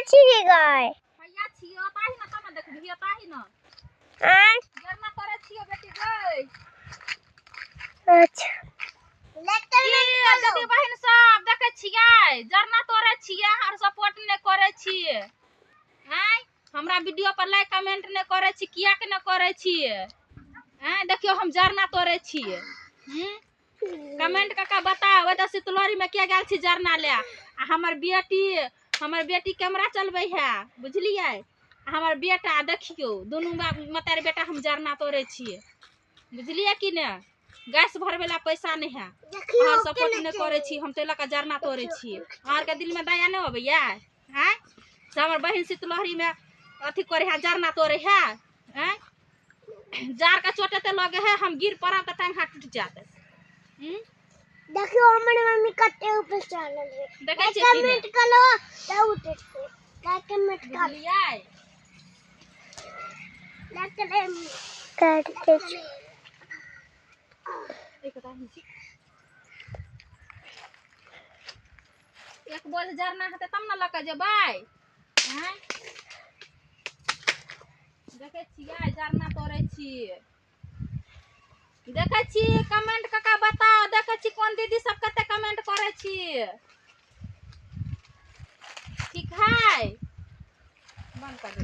छी गाय भैया छियो ताही ना तने देखबिए ताही ना जरना तोरे छियो बेटी गई। अच्छा दीदी बहन सब देखे छियै जरना तोरे छियै और सपोर्ट ने करे छियै हैं हमरा वीडियो पर लाइक कमेंट ने करे छी किया के ने करे छियै हैं देखियो हम जरना तोरे छियै कमेंट काका बताओ ओदा शीतलहरी में के गेल छी जरना ले आ हमर बेटी कैमरा चलबै है बुझलियै हमर बेटा देखियो दोनों मतार बेटा हम जरना तोड़े छियै बुझलियै कि ने गैस भरबे ला पैसा नहीं है और सपोर्ट नहीं करे छी हम तेला का जरना तोड़े छियै आर के दिल में दया नहीं होबैया हैं से हमर बहिन शीतलहरी में अथी करे है जरना तोड़े है हैं जार का चोटे ते लगे है हम गिर पड़ा त टांग हाथ टूट जाते देखियो हमर मम्मी कते ऊपर चढ़ल है देखे छी कमेंट करो त उठे लाइक कमेंट कर लियै लाइक करते छी एक बोझ जरना हेते तब न लके जेबै हैं देखे छियै जरना तोड़े छी देखे छी कमेंट काका बताओ देखे छी कौन दीदी सब कते कमेंट करे छी ठीक है बंद कर दे।